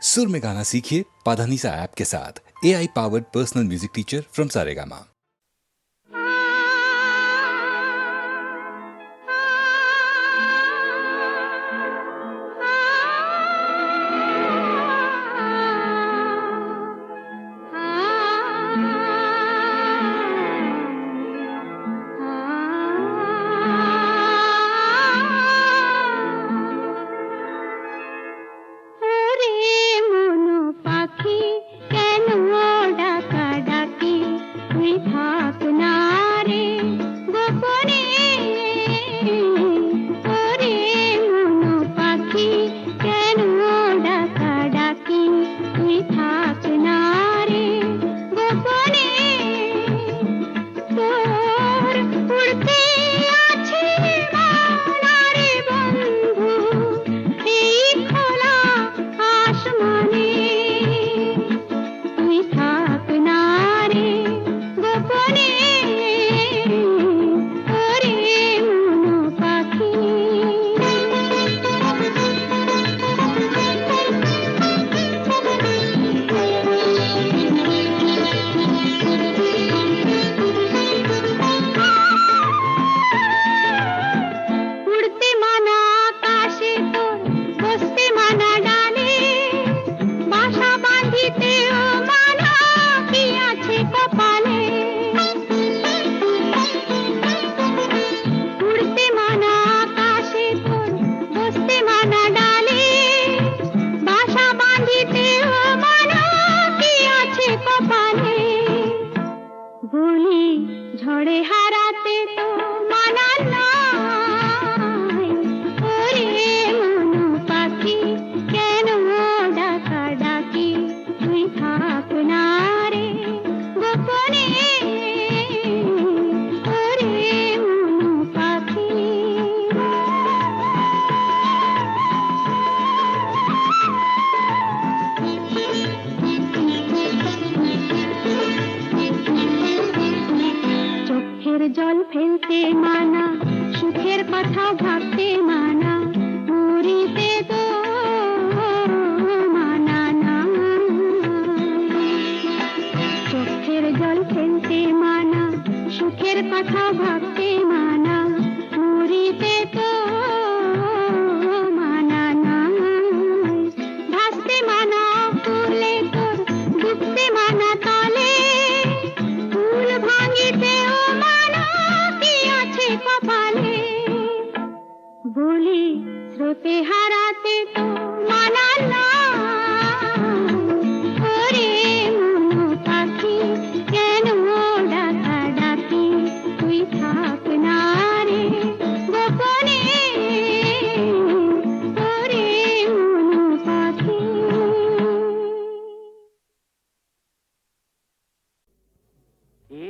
सुर में गाना सीखिए पाधानीसा ऐप के साथ। AI powered personal music teacher from Saregama.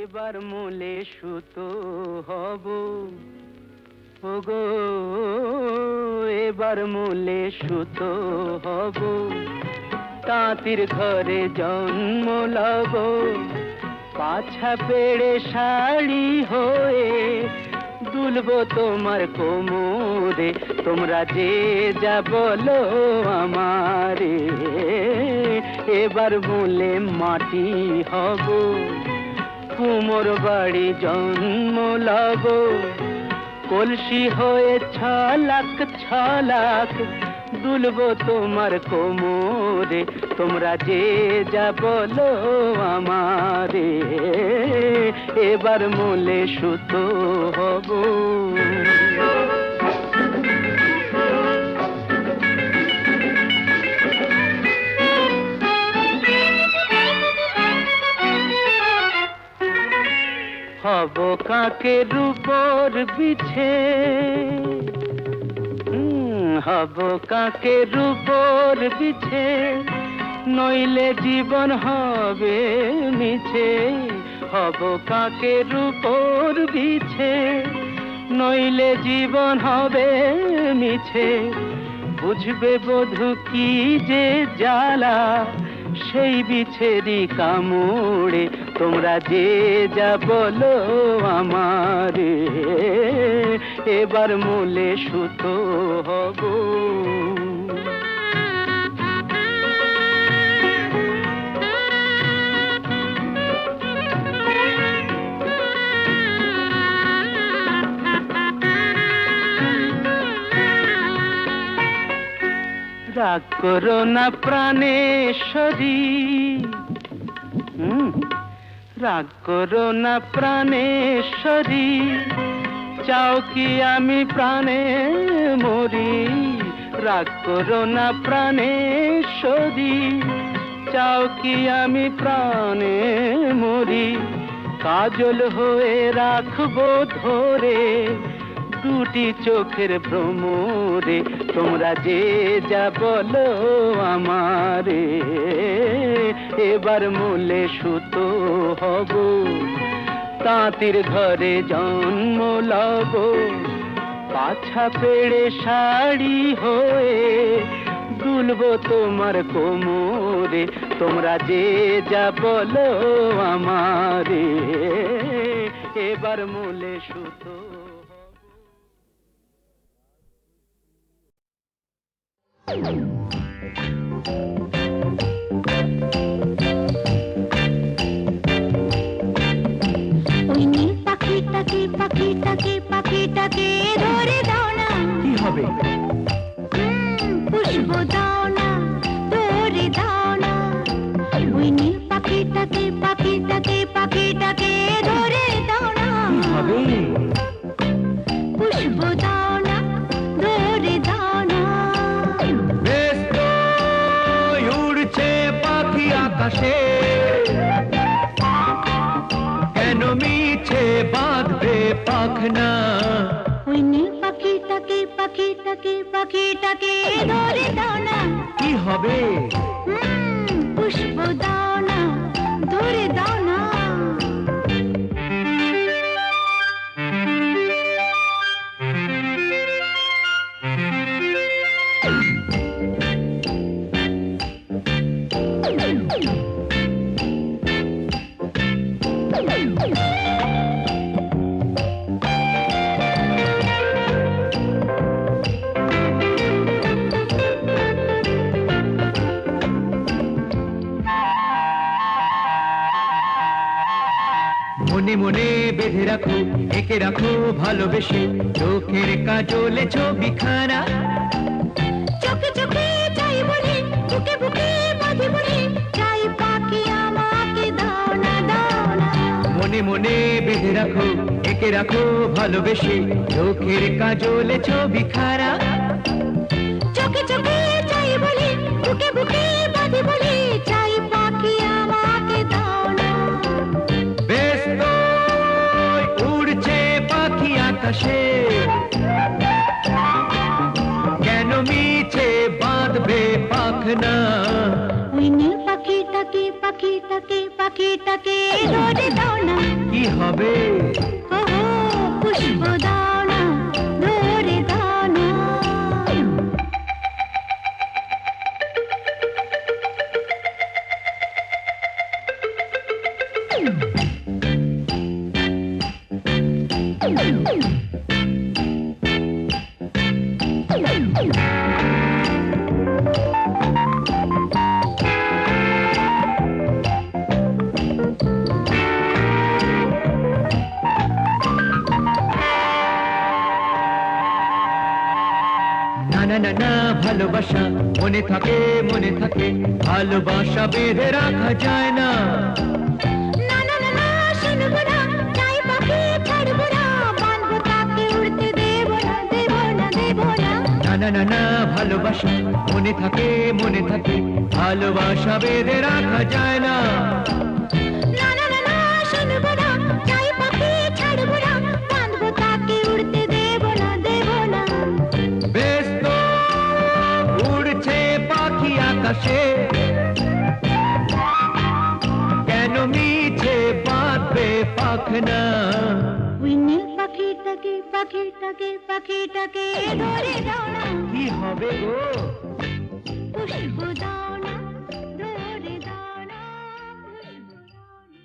এবার মূলে সুতো হব ওগো, এবার মূলে সুতো হব, তাঁতির ঘরে জন্ম লব, পাছা পেড়ে শাড়ি হয়ে দুলবো তোমার কোমরে, তোমরা যে যা বলো আমারে। এবার মূলে মাটি হব, কুমোর বাড়ি জন্ম লব, কলসি হয়ে ছলাক ছলাক দুলবো তোমার কোমরে, তোমরা যে যা বলো আমারে। এবার মূলে সুতো হব। হব কাকের উপর বিছে, হব কাকের উপর বিছে, নইলে জীবন হবে মিছে। হব কাকের উপর বিছে, নইলে জীবন হবে মিছে। বুঝবে বধূ কি যে জ্বালা, সেই বিছেরি কামড়ে, তোমরা যে যা বলো আমারে। এবার মূলে সুতো হব। রাগ করো না প্রাণেশ্বরী, রাগ করো না প্রাণেশ্বরী, চাও কি আমি প্রাণে মরি? রাগ করো না প্রাণেশ্বরী, চাও কি আমি প্রাণে মরি? কাজল হয়ে রাখবো ধরে দুটি চোখের ভ্রমরে, তোমরা যে যা বলো আমারে। এবার মূলে সুতো হব, তাঁতির ঘরে জন্ম লব, পাছা পেড়ে শাড়ি হয়ে দুলবো তোমার কোমরে, তোমরা যে যা বলো আমারে। এবার মূলে সুতো। ওই নীল পাখিটাকে পাখিটাকে পাখিটাকে ধরে দাও না। কি হবে? পুষ্প দাও না, ধরে দাও না। ওই নীল পাখিটাকে পাখিটাকে পাখিটাকে ধরে দাও না। কি হবে? পুষ্প দাও না, ধরে দাও না। বেশ তো উড়ছে পাখি আকাশে, কেন মিছে বাঁধবে পাখনা? ওই নীল পাখিটাকে পাখিটাকে পাখিটাকে ধরে দাও না। কি হবে? পুষ্প দাও না, ধরে দাও না। মনে মনে বেঁধে রাখো, এঁকে রাখো ভালোবেসে চোখের কাজলে ছবিখানা। চোখে চোখে চাই বলে, বুকে বুকে বাঁধি বলে, চাই পাখি আমাকে দাও না, দাও না। মনে মনে বেঁধে রাখো, এঁকে রাখো ভালোবেসে চোখের কাজলে ছবিখানা। চোখে চোখে চাই বলে, বুকে বুকে বাঁধি বলে, চাই পাখি আমাকে দাও না। বেশ তো উড়ছে পাখি আকাশে, কেন মিছে বাঁধবে পাখনা? ওই নীল পাখিটাকে পাখিটাকে পাখিটাকে ধরে দাও না। কি হবে? ওহো, পুষ্প দাও না, ধরে দাও না। না না না না, ভালোবাসা মনে থাকে মনে থাকে, ভালোবাসা বেঁধে রাখা যায় না। না না না না, শুনবো না, চাই পাখি ছাড়বো না, বাঁধবো তাকে উড়তে দেবো না, দেবো না, দেবো না। না না না না, ভালোবাসা মনে থাকে মনে থাকে, ভালোবাসা বেঁধে রাখা যায় না। না না না না, শুনবো না, চাই পাখি ছাড়বো না, বাঁধবো তাকে উড়তে দেবো না, দেবো না। বেশ তো উড়ছে পাখি আকাশে, কেন মিছে বাঁধবে পাখনা? ওই নীল পাখিটাকে পাখিটাকে পাখিটাকে ধরে দাও না। কি হবে গো? পুষ্প দাও না, ধরে দাও না, পুষ্প দাও না।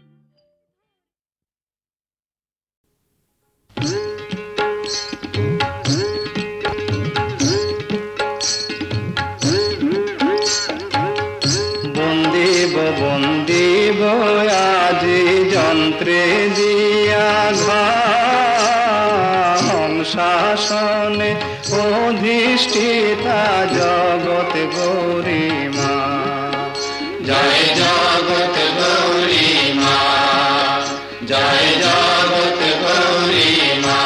বন্দিব আজি যন্ত্রে দিয়া ঘাম শাসনে অধিষ্ঠিতা জগৎ গৌরী মা। জয় জগৎ গৌরী মা, জয় জগৎ গৌরী মা।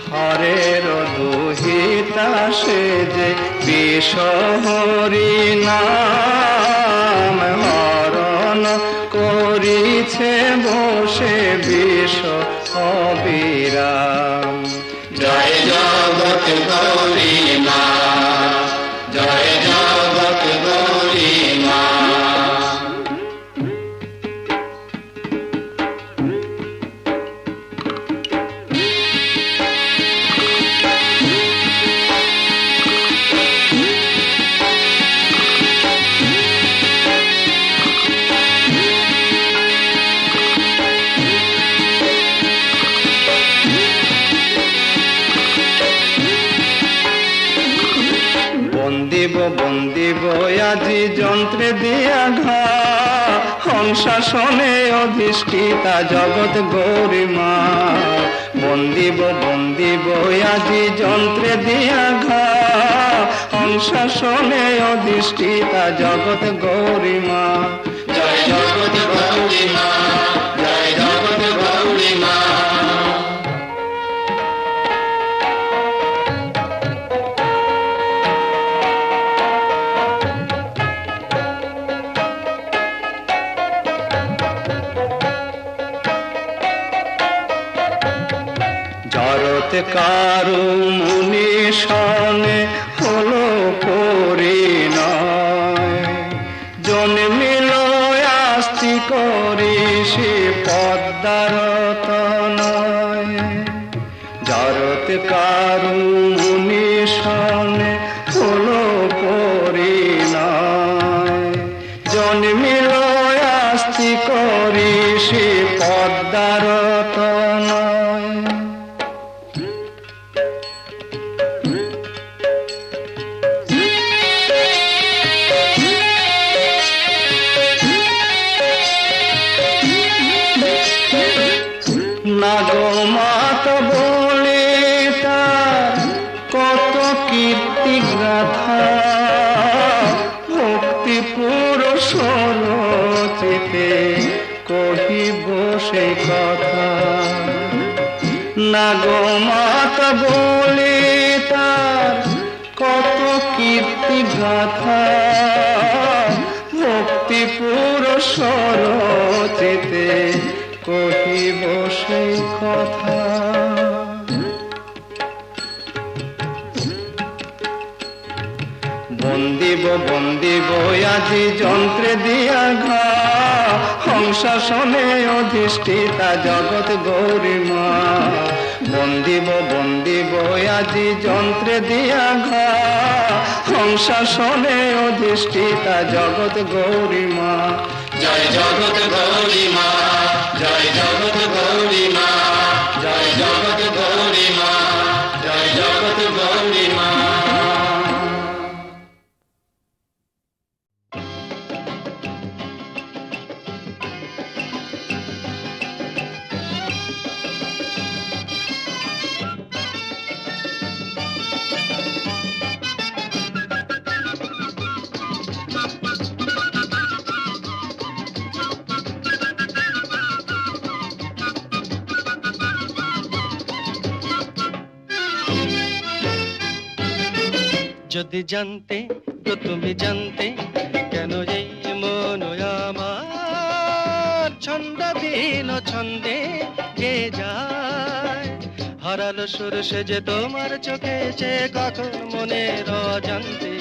হরের দুহিতা সে যে বিষ হরি নাম হরণ করিছে বসে বিষ অবিরাম। জয় জগৎ গৌরী মা, জয় জগৎ গৌরী মা। বন্দিব বন্দিব আজি যন্ত্রে দিয়া ঘা, হংসাসনে অধিষ্ঠিতা জগৎ গৌরী মা। বন্দিব বন্দিব আজি যন্ত্রে দিয়া ঘা, হংসাসনে অধিষ্ঠিতা জগৎ গৌরী মা। জয় জগৎ গৌরী মা, জয় জগৎ গৌরী মা। কারু মুনি সনে হলো পরিণয়, জন্মিল আস্তি করি সে পদ্মার তনয়। জরত কারু মুনি সনে হলো পরিণয়, জন্মিল আস্তি করি সে পদ্মার তনয়। নাগমাত বলে তার কত কীর্তি গাথা, ভক্তি পুরুষ রচিতে কহিব সেই কথা। নাগমাত বলে তার কত কীর্তি গাথা, ভক্তি পুরুষ রচিতে কহিব সেই কথা। বন্দিব বন্দিব আজি যন্ত্রে দিয়া ঘা, হংসাসনে অধিষ্ঠিতা জগৎ গৌরী মা। বন্দিব বন্দিব আজি যন্ত্রে দিয়া ঘা, হংসাসনে অধিষ্ঠিতা জগৎ গৌরী মা। জয় জগৎ গৌরী মা, জয় জগৎ গৌরী মা, জয় জগৎ গৌরী মা, জয় জগৎ গৌরী মা। যদি জানতে তো তুমি জানতে কেন এই মন আমার ছন্দবিহীন ছন্দে গে যায়। হারালো সুর সে যে তোমার চোখে সে কখন মনের অজান্তে।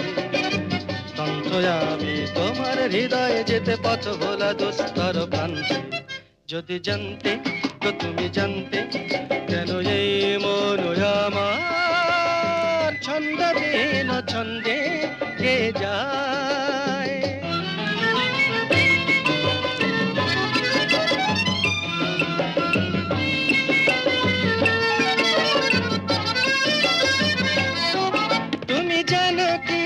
তন্ত্র আমি তোমার হৃদয়ে যেতে পথ ভোলা দুস্তর প্রান্তে। যদি জানতে তো তুমি জানতে কেন এই মন আমার ছন্দবিহীন ছন্দে গে যায়। তুমি জানো কি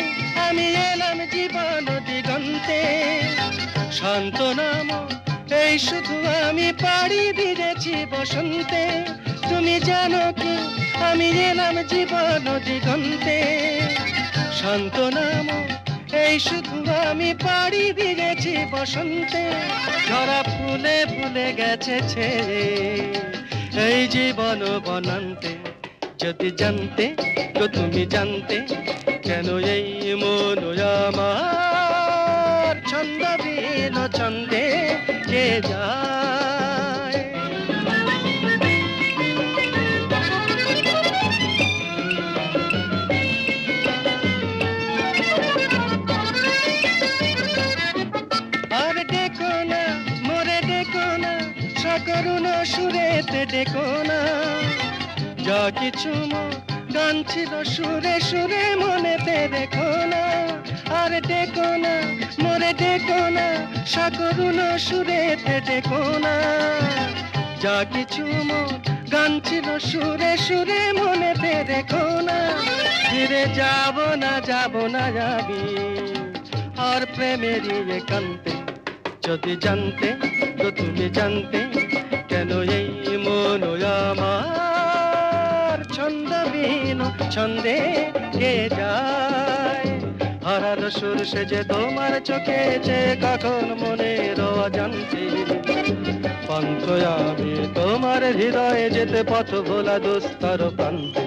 আমি এলাম জীবন দিগন্তে, শান্ত নাম এই এই শুধু আমি পাড়ি দিয়েছি বসন্তে, তুমি জানো কি আমি এলাম জীবন দিগন্তে। শান্ত নাম এই শুধু আমি পাড়ি দিয়েছি বসন্তে, ঝরা ফুলে ফুলে গেছে ছেড়ে এই জীবন বনান্তে। যদি জানতে তো তুমি জানতে কেন এই মন আমার ছন্দবিহীন ছন্দে কে যায়। আর ডেকো না মোরে ডেকো না, সকরুণ সুরেতে ডেকো না। যা কিছু গান ছিল সুরে সুরে মনেতে রেখো না। আর ডেকো না মোরে ডেকো না, সকরুণ সুরেতে ডেকো না। যা কিছু গান ছিল সুরে সুরে মনেতে রেখো না। ফিরে যাব না যাবি আর প্রেমেরই একান্তে। যদি জানতে তো তুমি জানতে কেন এই মন আমার ছন্দবিহীন ছন্দে কে যায়। হারালো সুর সেজে তোমার চোখে যে কখন মনের অজান্তে। পন্থ আমি তোমার হৃদয়ে যেতে পথ ভোলা দুস্তর প্রান্তে।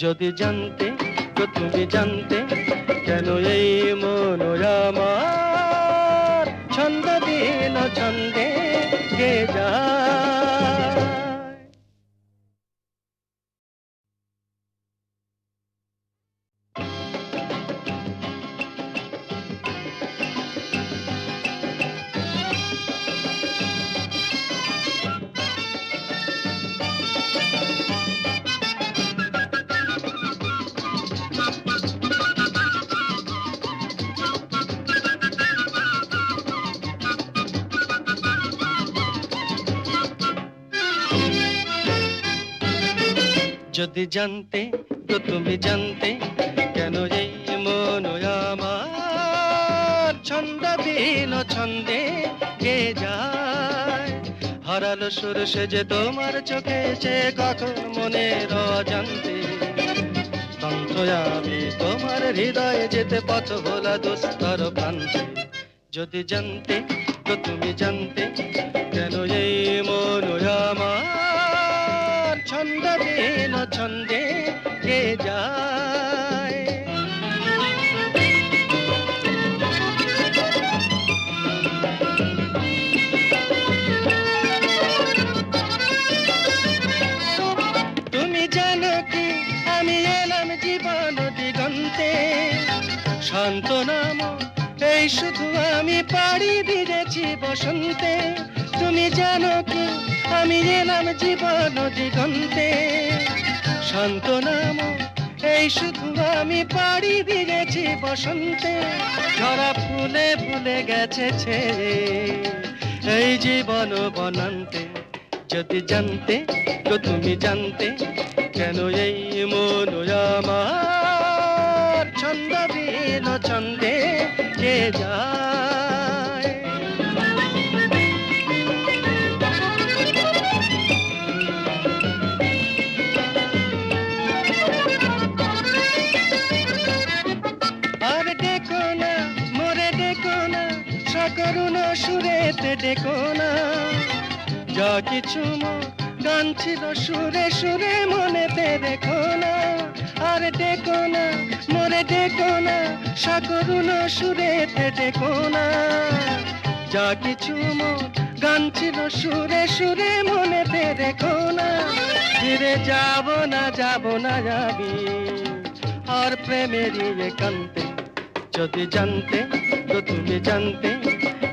যদি জানতে তো তুমি জানতে কেন এই মন আমার ছন্দবিহীন ছন্দে কে যায়। যদি জানতে তো তুমি জানতে কেন এই মন আমার ছন্দবিহীন ছন্দে গে যায়। হারালো সুর সেজে তোমার চোখে যে কখন মনের অজান্তে। তন্ত্র আমি তোমার হৃদয়ে যেতে পথ ভোলা দুস্তর প্রান্তে। যদি জানতে তো তুমি জানতে কেন এই মন আমার ছন্দবিহীন ছন্দে কে যায়। তুমি জানো কি আমি এলাম জীবন দিগন্তে। শান্ত নাম এই শুধু আমি পাড়ি দিয়েছি বসন্তে। তুমি জানো কি আমি এলাম জীবন দিগন্তে। শান্ত নাম এই শুধু আমি পাড়ি দিয়েছি বসন্তে। ঝরা ফুলে ফুলে গেছে ছেড়ে এই জীবন বনান্তে। যদি জানতে তো তুমি জানতে কেন এই মন আমার ছন্দবিহীন ছন্দে কে যায়। আর ডেকো না মোরে ডেকো না, সকরুণ সুরেতে ডেকো না। যা কিছু গান ছিল সুরে সুরে মনেতে রেখো না। আর ডেকো না মোরে ডেকো না, সকরুণ সুরেতে ডেকো না। যা কিছু গান ছিল সুরে সুরে মনেতে রেখো না। ফিরে যাব না যাবি আর প্রেমেরই একান্তে। যদি জানতে তো তুমি জানতে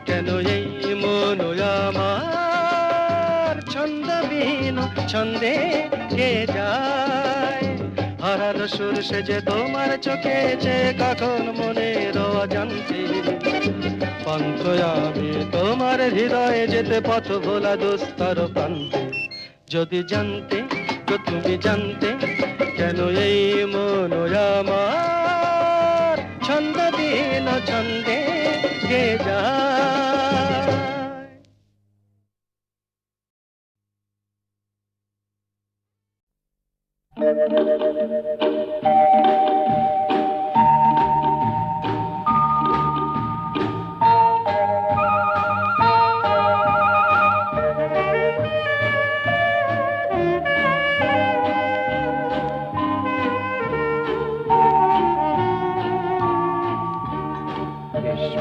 কেন এই মন আমার ছন্দবিহীন ছন্দে কে যায়। হারালো সুর সেজে তোমার চোখে যে কখন মনের অজান্তে। পন্থ আমি তোমার হৃদয়ে যেতে পথ ভোলা দুস্তর প্রান্তে। যদি জানতে তো তুমি জানতে কেন এই মন আমার ছন্দবিহীন ছন্দে কে যায়।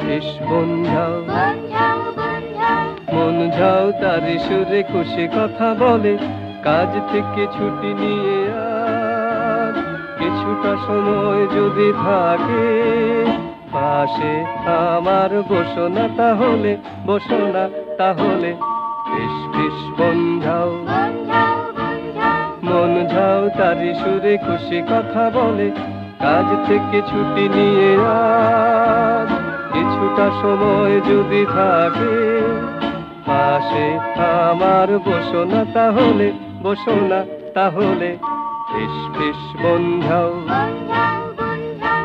বেশ বন্ধাও বঞ্ঝাও বঞ্ঝাও মন যাও তারি সুরে খুশি কথা বলে কাজ থেকে ছুটি নিয়ে আজ কিছুটা সময় যদি থাকে পাশে আমার বসো না তাহলে বেশ বেশ বন্ধাও বঞ্ঝাও বঞ্ঝাও মন যাও তারি সুরে খুশি কথা বলে কাজ থেকে ছুটি নিয়ে আজ কিছুটা সময় যদি থাকে পাশে আমার বসো না তাহলে বেশ বেশ বন্ধাও বঞ্ঝাও বঞ্ঝাও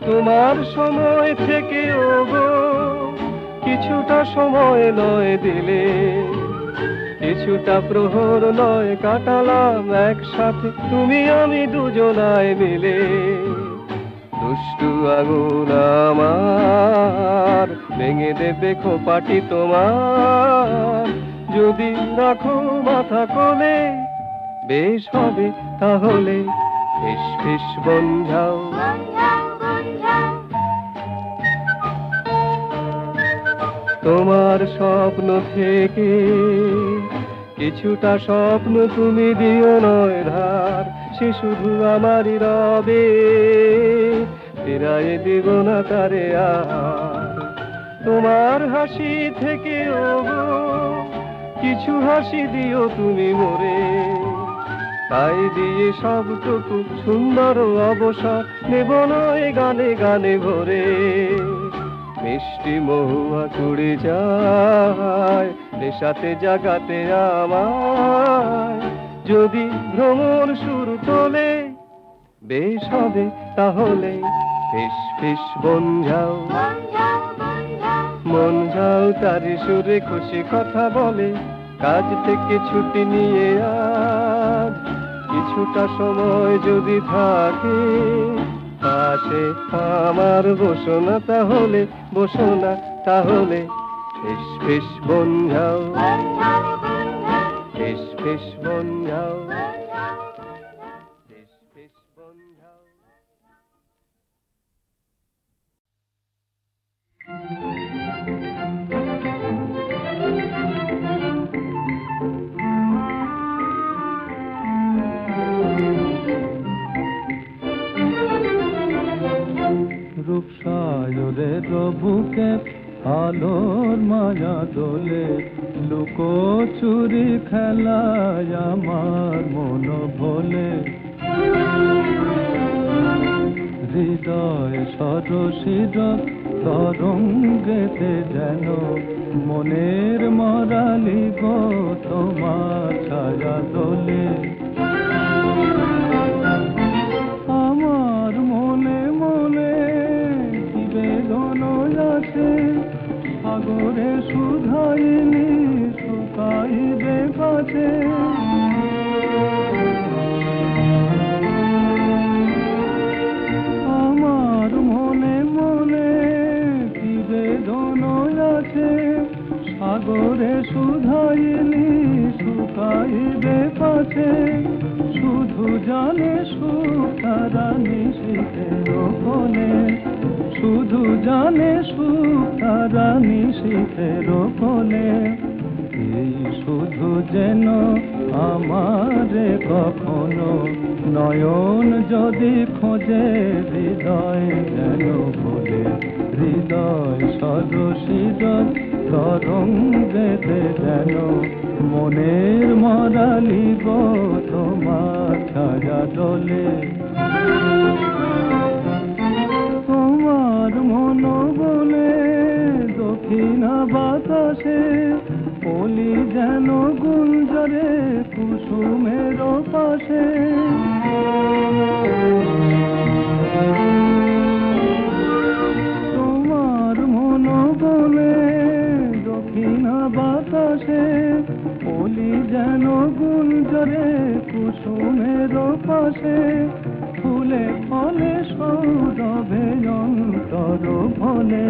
তোমার সময় থেকে ওগো কিছুটা সময় নয় দিলে কিছুটা প্রহর নয় কাটালাম একসাথে তুমি আমি দুজনায় মিলে দুষ্টু আগুন আমার ভেঙে দেবে খোপাটি তোমার যদি রাখো মাথা কোলে বেশ হবে তাহলে বেশ বেশ বন্ধাও বঞ্ঝাও বঞ্ঝাও তোমার স্বপ্ন থেকে কিছুটা স্বপ্ন তুমি দিও নয় ধার সে শুধু আমারই রবে ফিরাই দিব না তারে আর তোমার হাসি থেকে ওগো কিছু হাসি দিও তুমি মোরে তাই দিয়ে সবটুকু সুন্দর অবসর নেব নয় গানে গানে ভরে মিষ্টি মহুয়া কুড়ি যায় নেশাতে জাগাতে আমায় যদি ভ্রমণ শুরু তোলে বেশ হবে তাহলে বেশ বেশ বঞ্ঝাও বঞ্ঝাও বঞ্ঝাও মন যাও তারি সুরে খুশি কথা বলে কাজ থেকে ছুটি নিয়ে আজ কিছুটা সময় যদি থাকে পাশে আমার বসো না তাহলে বেশ বেশ বঞ্ঝাও বঞ্ঝাও বঞ্ঝাও বেশ বেশ বঞ্ঝাও বঞ্ঝাও বেশ বেশ বঞ্ঝাও রূপসায়রের বুকে আলোর মায়া দোলে লুকো চুরি খেলায় আমার মন ভোলে হৃদয় সরসির তরঙ্গেতে যেন মনের মরালি গো তোমার ছায়া দোলে আমার মনে মনে কি বেদনা আছে সাগরে শুধাইনি শুকাইবে কাছে আমার মনে মনে কি বেদনা আছে সাগরে শুধাইনি শুকাইবে কাছে শুধু জানে সুখ তারা নিশীথের কোণে শুধু জানে সুখ তারা নিশীথের কোণে এই শুধু যেন আমারে কখনো নয়ন যদি খোঁজে হৃদয় যেন বলে হৃদয় সরসির তরঙ্গেতে যেন মনের মরালি গো তোমার ছায়া দোলে তোমার মন বলে দক্ষিণা বাতাসে পলি যেন গুঞ্জরে কুসুমের পাশে ধারে কুসুমের পাশে ফুলে ফলে সৌরভে অন্তর ভোলে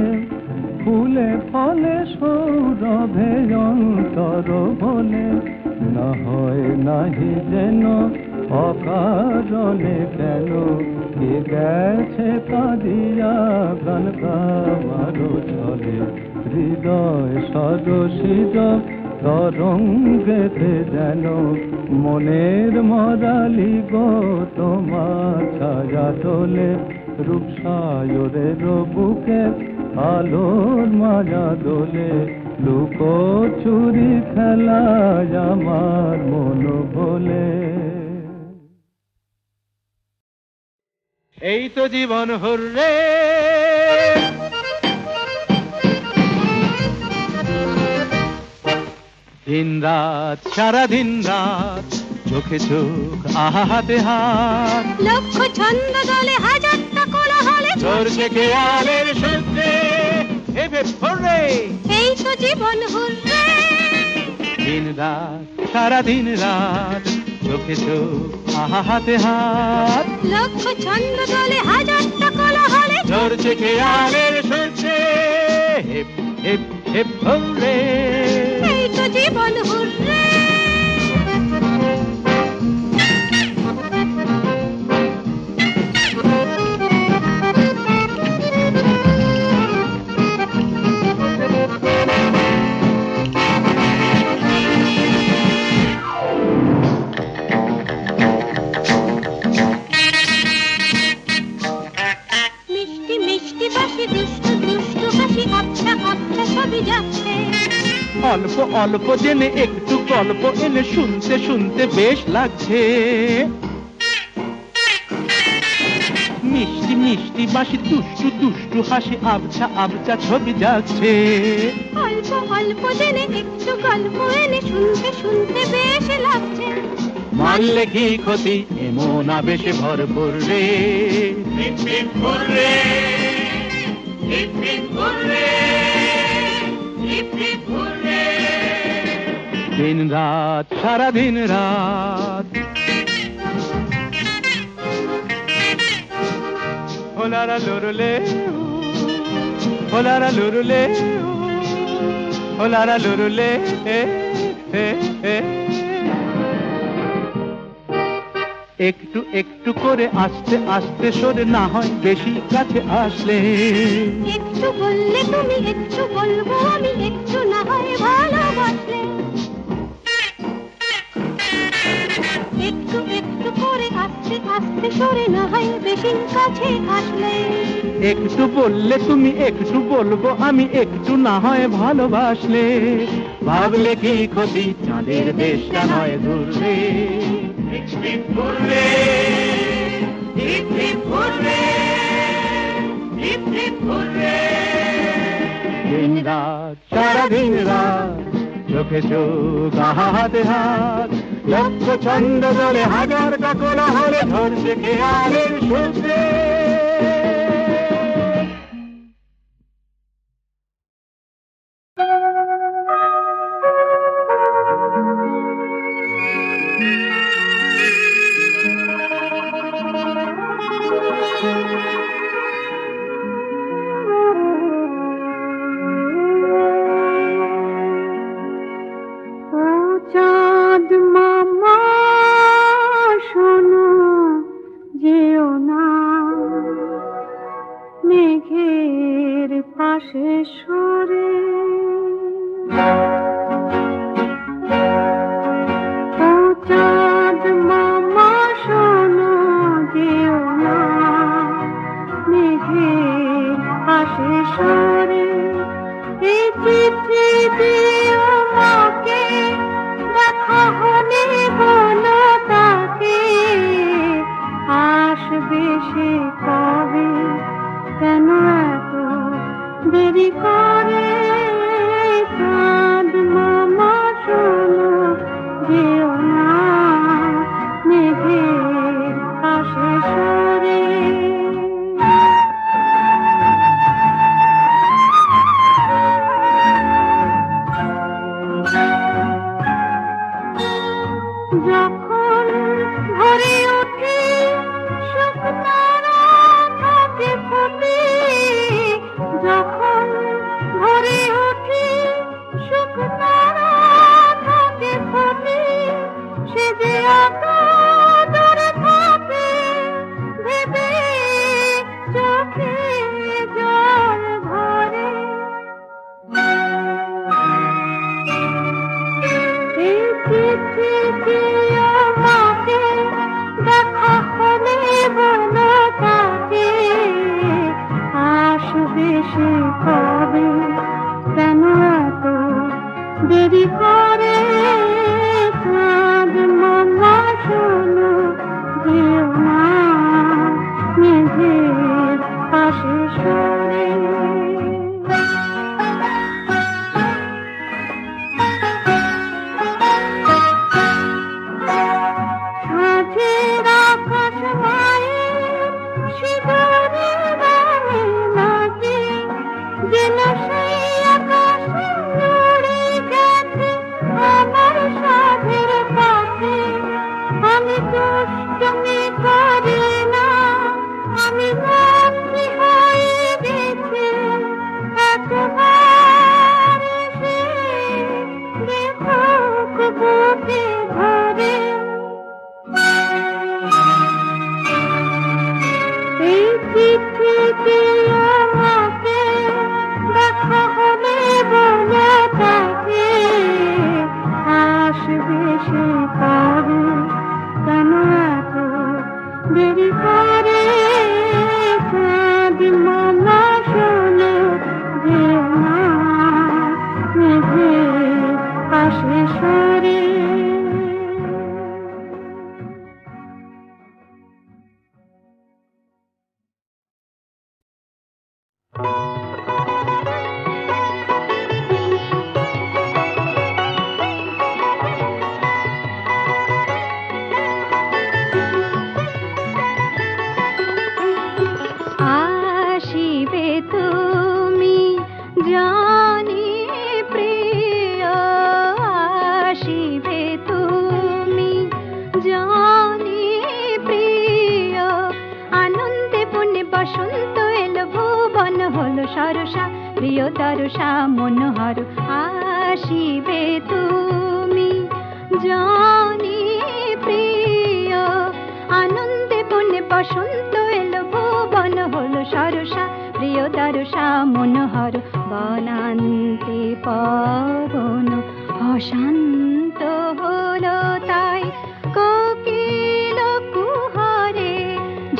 ফুলে ফলে সৌরভে অন্তর ভোলে না হয় নাহি যেন অকারণে কেন কে গেছে কাঁদিয়া গান গাওয়ারও ছলে হৃদয় সরসিজ তরঙ্গেতে যেন মনের মরালি গো তোমার ছায়া তোলে রূপসায়রের বুকে আলোর মাজা দোলে লুকো চুরি খেলায় আমার মন ভোলে। এই তো জীবন হুররে, দিন রাত সারাদিন রাত চোখে চোখ আহা হাতে হাত, লক্ষ ছন্দ দলে হাজারটা কোলাহলে ঝরছে খেয়ালের সূত্রে হেবে হুররে। এই তো জীবন হুররে, দিন রাত সারাদিন রাত চোখে চোখ আহা হাতে হাত, লক্ষ ছন্দ দলে হাজারটা কোলাহলে ঝরছে খেয়ালের সূত্রে হেপ হেপ হেপ হুররে। এই তো জীবন হুররে। মিষ্টি মিষ্টি বাসি দুষ্টু দুষ্টু হাসি আবছা আবছা সবই যাচ্ছে, অল্প অল্প জেনে একটু গল্প এনে শুনতে শুনতে বেশ লাগছে। মিষ্টি মিষ্টি বাসি দুষ্টু দুষ্টু হাসি আবছা আবছা ছবি যাচ্ছে। অল্প অল্প জেনে একটু গল্প এনে শুনতে শুনতে বেশ লাগছে। মানলে কি ক্ষতি এমন আবেশে ভরপুর রে। দিন রাত সারাদিন রাত হোলারা লুরুলে হোলারা লুরুলে হোলারা লুরুলে একটু একটু করে আস্তে আস্তে সরে না হয় বেশি কাছে আসলে। একটু বললে তুমি একটু বলবো আমি একটু না হয় ভালোবাসলে। একটু একটু করে আস্তে আস্তে সরে না হয় বেশি কাছে আসলে। একটু বললে তুমি একটু বলবো আমি একটু না হয় ভালোবাসলে। ভাবলে কি ক্ষতি চাঁদের দেশটা নয় দূরে। দিন রাত সারাদিন রাত চোখে চোখ আহা হাতে হাত, লক্ষ ছন্দ দলে হাজারটা কোলাহলে ধরছে খেয়ালের সূত্রে। চাঁদ মামা শোনো যেও না মেঘের পাশে সরে। ও চাঁদ মামা শোনো যেও না মেঘের পাশে সরে। এই চিঠি দিও মাকে দেখা হলে বলো তাকে আসবে সে কবে, কেন এত দেরি করে। চাঁদ মামা শোনো যেও না মেঘের পাশে সরে। দেরি করে চাঁদ মামা শোনো যেও না মেঘের পাশে সরে সাঁঝের আকাশ মায়ের সিঁদুরে গায়ে লাগে যেন সেই আকাশে উড়ে গেছে আমার সাধের পথে। আমি দুষ্টুমি করি না, আমি বন্দী হয়ে গেছি একবার এসে দেখুক বুকে ধরে। এই চিঠিতে আমাকে দেখা হলে বলে তাকে আসবে সে কবে, কেন এত দেরি করে চাঁদ মামা শোনো যেও না মেঘের পাশে সরে। আসিবে তুমি জানি প্রিয়, আসিবে তুমি জানি প্রিয়, আনন্দে বনে বসন্ত এলো ভুবন হলো সরসা প্রিয় তরসা মনোহর। আসিবে তুমি জানি প্রিয়, আনন্দে বনে বসন্ত এলো ভুবন হলো সরসা প্রিয় তরসা মনোহর। বনান্তে পবন অশান্ত হলো তাই কোকিল কুহরে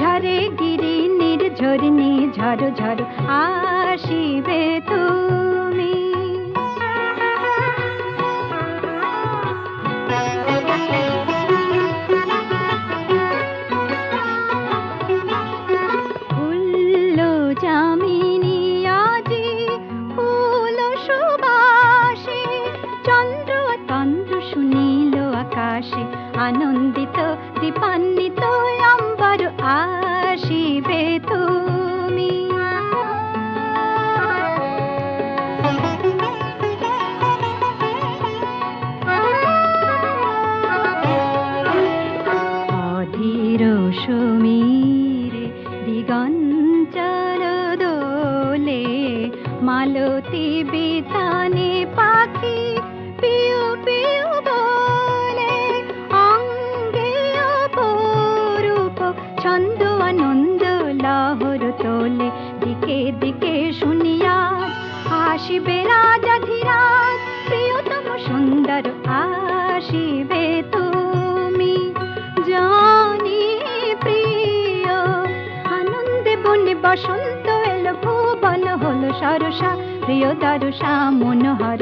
ঝরে গিরি নির্ঝরিণী ঝড় ঝড়। আসিবে তুমি ফুল্ল যামিনী আজি ফুল সুবাসে, চন্দ্র তন্দ্র সুনীল আকাশে আনন্দিত দীপান্বিত অম্বর। আসিবে তুমি অধীর সমীরে দিগঞ্চল দোলে, মালতী বিতানে পাখি পিউ পিউ বলে, অঙ্গে অপরূপ ছন্দ আনন্দ লহর তোলে। দিকে দিকে শুনিয়া আসিবে রাজাধিরাজ প্রিয়তম সুন্দর। আসিবে তুমি জানি প্রিয়, আনন্দে বনে বসন্ত এলো ভুবন হলো সরসা প্রিয় তরসা মনোহর।